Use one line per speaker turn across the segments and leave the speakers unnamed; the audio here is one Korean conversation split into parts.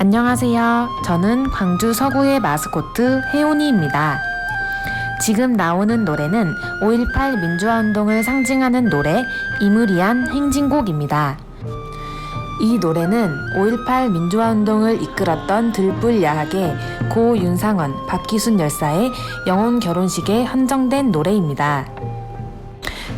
안녕하세요. 저는 광주 서구의 마스코트 혜온이입니다. 지금 나오는 노래는 5.18 민주화운동을 상징하는 노래 이무리안 행진곡입니다. 이 노래는 5.18 민주화운동을 이끌었던 들불 야학의 고 윤상원, 박기순 열사의 영혼 결혼식에 헌정된 노래입니다.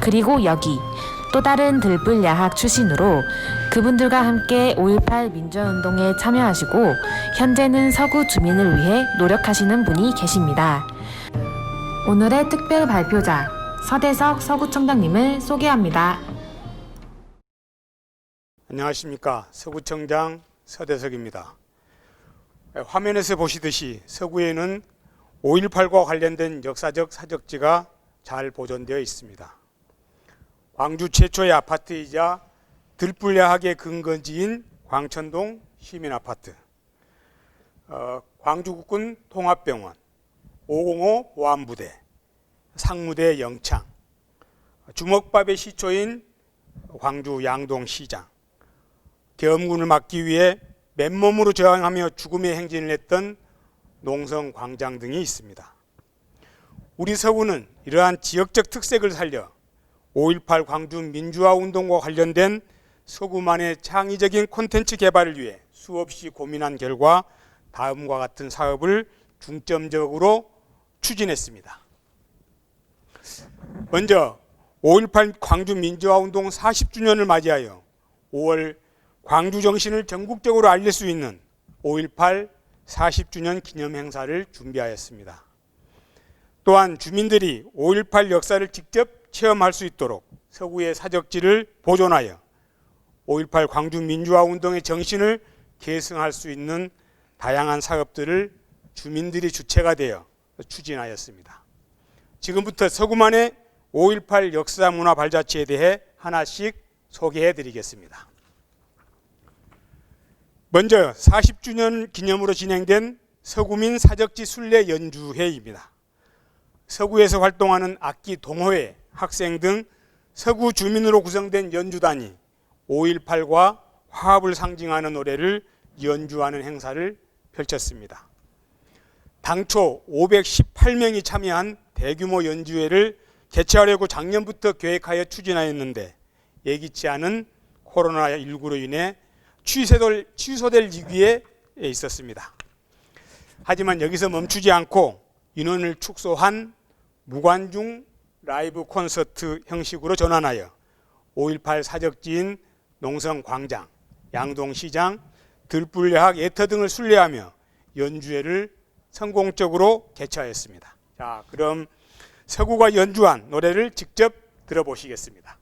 그리고 여기 또 다른 들불 야학 출신으로 그분들과 함께 5.18 민주화운동에 참여하시고 현재는 서구 주민을 위해 노력하시는 분이 계십니다. 오늘의 특별 발표자 서대석 서구청장님을 소개합니다.
안녕하십니까. 서구청장 서대석입니다. 화면에서 보시듯이 서구에는 5.18과 관련된 역사적 사적지가 잘 보존되어 있습니다. 광주 최초의 아파트이자 들불야학의 근거지인 광천동 시민아파트, 광주국군 통합병원, 505 보안부대, 상무대 영창, 주먹밥의 시초인 광주 양동시장, 계엄군을 막기 위해 맨몸으로 저항하며 죽음의 행진을 했던 농성광장 등이 있습니다. 우리 서구는 이러한 지역적 특색을 살려 5.18 광주 민주화운동과 관련된 서구만의 창의적인 콘텐츠 개발을 위해 수없이 고민한 결과 다음과 같은 사업을 중점적으로 추진했습니다. 먼저 5.18 광주 민주화운동 40주년을 맞이하여 5월 광주 정신을 전국적으로 알릴 수 있는 5.18 40주년 기념 행사를 준비하였습니다. 또한 주민들이 5.18 역사를 직접 체험할 수 있도록 서구의 사적지를 보존하여 5.18 광주 민주화운동의 정신을 계승할 수 있는 다양한 사업들을 주민들이 주체가 되어 추진하였습니다. 지금부터 서구만의 5.18 역사 문화 발자취에 대해 하나씩 소개해 드리겠습니다. 먼저 40주년 기념으로 진행된 서구민 사적지 순례 연주회입니다. 서구에서 활동하는 악기 동호회, 학생 등 서구 주민으로 구성된 연주단이 5.18과 화합을 상징하는 노래를 연주하는 행사를 펼쳤습니다. 당초 518명이 참여한 대규모 연주회를 개최하려고 작년부터 계획하여 추진하였는데 예기치 않은 코로나19로 인해 취소될 위기에 있었습니다. 하지만 여기서 멈추지 않고 인원을 축소한 무관중 라이브 콘서트 형식으로 전환하여 5.18 사적지인 농성광장, 양동시장, 들불야학 예터 등을 순례하며 연주회를 성공적으로 개최하였습니다. 자, 그럼 서구가 연주한 노래를 직접 들어보시겠습니다.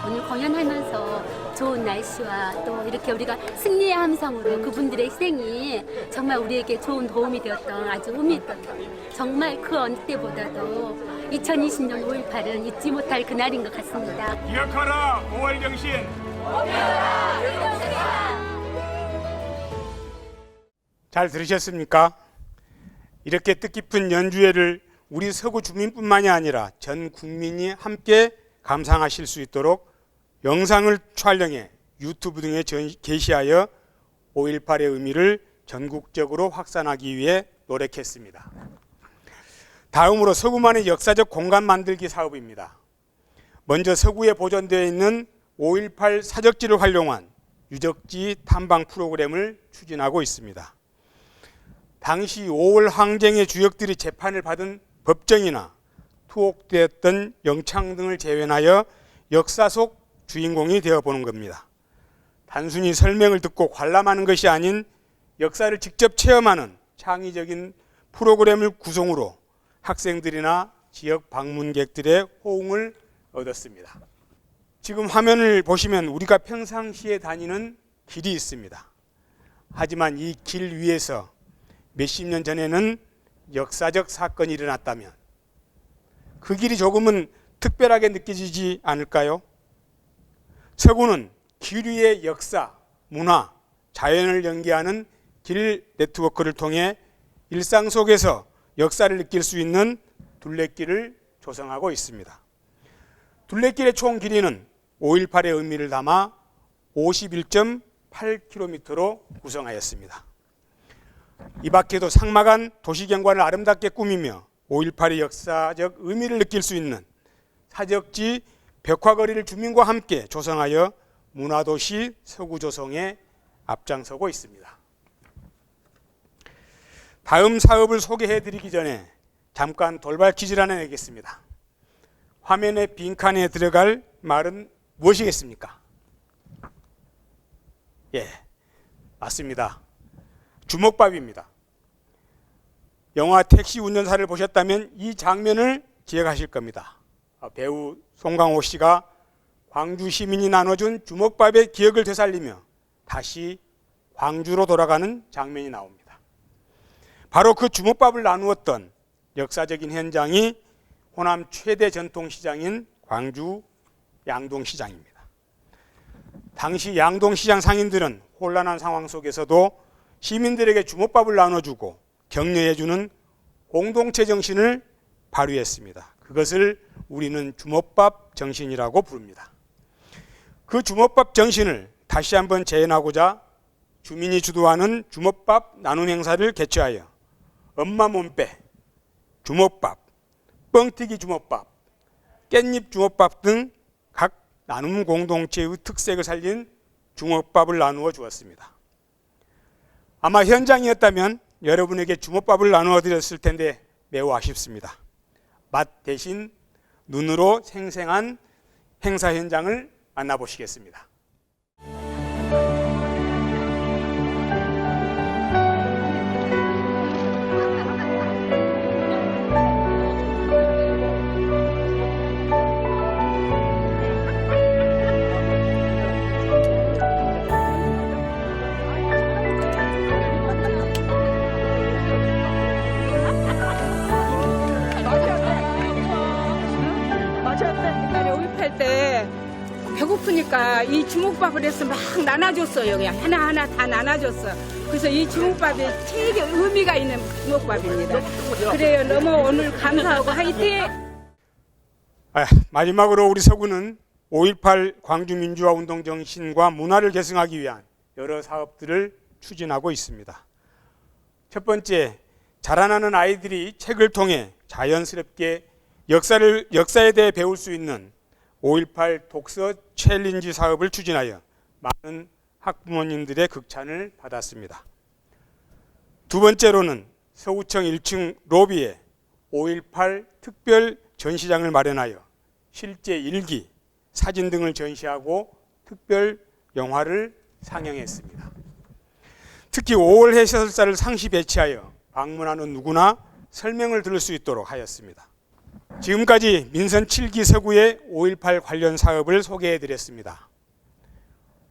오늘 공연하면서 좋은 날씨와 또 이렇게 우리가 승리의 함성으로 그분들의 희생이 정말 우리에게 좋은 도움이 되었던 아주 의미 있던 정말 그 어느 때보다도 2020년 5.18은 잊지 못할 그날인 것 같습니다.
기억하라 5월 정신. 잘 들으셨습니까? 이렇게 뜻깊은 연주회를 우리 서구 주민뿐만이 아니라 전 국민이 함께 감상하실 수 있도록 영상을 촬영해 유튜브 등에 게시하여 5.18의 의미를 전국적으로 확산하기 위해 노력했습니다. 다음으로 서구만의 역사적 공간 만들기 사업입니다. 먼저 서구에 보존되어 있는 5.18 사적지를 활용한 유적지 탐방 프로그램을 추진하고 있습니다. 당시 5월 항쟁의 주역들이 재판을 받은 법정이나 투옥되었던 영창 등을 재현하여 역사 속 주인공이 되어보는 겁니다. 단순히 설명을 듣고 관람하는 것이 아닌 역사를 직접 체험하는 창의적인 프로그램을 구성으로 학생들이나 지역 방문객들의 호응을 얻었습니다. 지금 화면을 보시면 우리가 평상시에 다니는 길이 있습니다. 하지만 이 길 위에서 몇십 년 전에는 역사적 사건이 일어났다면 그 길이 조금은 특별하게 느껴지지 않을까요? 서구는 길 위의 역사, 문화, 자연을 연계하는 길 네트워크를 통해 일상 속에서 역사를 느낄 수 있는 둘레길을 조성하고 있습니다. 둘레길의 총 길이는 5.18의 의미를 담아 51.8km로 구성하였습니다. 이 밖에도 삭막한 도시경관을 아름답게 꾸미며 5.18의 역사적 의미를 느낄 수 있는 사적지 벽화거리를 주민과 함께 조성하여 문화도시 서구 조성에 앞장서고 있습니다. 다음 사업을 소개해드리기 전에 잠깐 돌발 퀴즈를 하나 내겠습니다. 화면의 빈칸에 들어갈 말은 무엇이겠습니까? 예, 맞습니다. 주먹밥입니다. 영화 택시 운전사를 보셨다면 이 장면을 기억하실 겁니다. 배우 송강호 씨가 광주 시민이 나눠준 주먹밥의 기억을 되살리며 다시 광주로 돌아가는 장면이 나옵니다. 바로 그 주먹밥을 나누었던 역사적인 현장이 호남 최대 전통시장인 광주 양동시장입니다. 당시 양동시장 상인들은 혼란한 상황 속에서도 시민들에게 주먹밥을 나눠주고 격려해주는 공동체 정신을 발휘했습니다. 그것을 우리는 주먹밥 정신이라고 부릅니다. 그 주먹밥 정신을 다시 한번 재현하고자 주민이 주도하는 주먹밥 나눔 행사를 개최하여 엄마 몸빼, 주먹밥, 뻥튀기 주먹밥, 깻잎 주먹밥 등 각 나눔 공동체의 특색을 살린 주먹밥을 나누어 주었습니다. 아마 현장이었다면 여러분에게 주먹밥을 나누어 드렸을 텐데 매우 아쉽습니다. 맛 대신 눈으로 생생한 행사 현장을 만나보시겠습니다.
때 배고프니까 이 주먹밥을 해서 막 나눠줬어요. 그냥 하나하나 다 나눠줬어. 그래서 이 주먹밥이 되게 의미가 있는 주먹밥입니다. 그래요. 너무 오늘 감사하고 화이팅!
마지막으로 우리 서구는 5.18 광주민주화운동 정신과 문화를 계승하기 위한 여러 사업들을 추진하고 있습니다. 첫 번째, 자라나는 아이들이 책을 통해 자연스럽게 역사에 대해 배울 수 있는 5.18 독서 챌린지 사업을 추진하여 많은 학부모님들의 극찬을 받았습니다. 두 번째로는 서구청 1층 로비에 5.18 특별 전시장을 마련하여 실제 일기, 사진 등을 전시하고 특별 영화를 상영했습니다. 특히 5월 해설사를 상시 배치하여 방문하는 누구나 설명을 들을 수 있도록 하였습니다. 지금까지 민선 7기 서구의 5.18 관련 사업을 소개해 드렸습니다.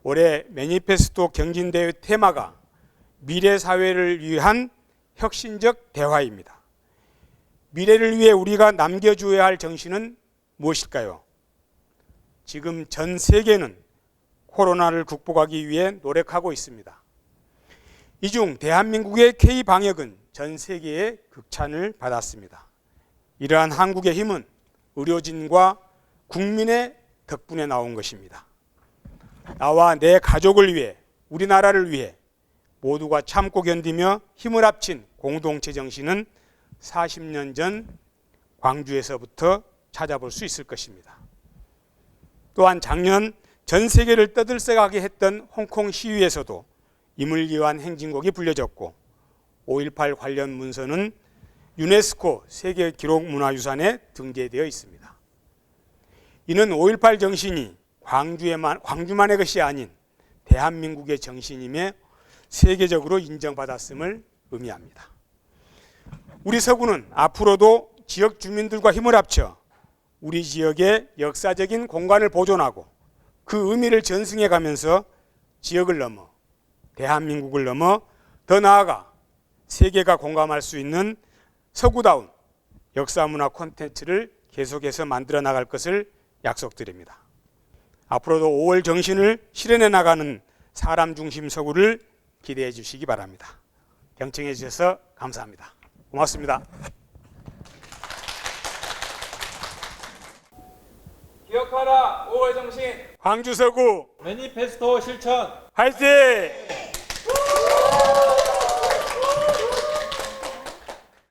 올해 매니페스토 경진대회 테마가 미래 사회를 위한 혁신적 대화입니다. 미래를 위해 우리가 남겨줘야 할 정신은 무엇일까요? 지금 전 세계는 코로나를 극복하기 위해 노력하고 있습니다. 이 중 대한민국의 K-방역은 전 세계의 극찬을 받았습니다. 이러한 한국의 힘은 의료진과 국민의 덕분에 나온 것입니다. 나와 내 가족을 위해, 우리나라를 위해 모두가 참고 견디며 힘을 합친 공동체 정신은 40년 전 광주에서부터 찾아볼 수 있을 것입니다. 또한 작년 전 세계를 떠들썩하게 했던 홍콩 시위에서도 임을기환 행진곡이 불려졌고 5.18 관련 문서는 유네스코 세계기록문화유산에 등재되어 있습니다. 이는 5.18 정신이 광주만의 것이 아닌 대한민국의 정신임에 세계적으로 인정받았음을 의미합니다. 우리 서구는 앞으로도 지역 주민들과 힘을 합쳐 우리 지역의 역사적인 공간을 보존하고 그 의미를 전승해 가면서 지역을 넘어 대한민국을 넘어 더 나아가 세계가 공감할 수 있는 서구다운 역사문화 콘텐츠를 계속해서 만들어 나갈 것을 약속드립니다. 앞으로도 5월 정신을 실현해 나가는 사람 중심 서구를 기대해 주시기 바랍니다. 경청해 주셔서 감사합니다. 고맙습니다.
기억하라 5월 정신
광주 서구
매니페스토 실천
화이팅!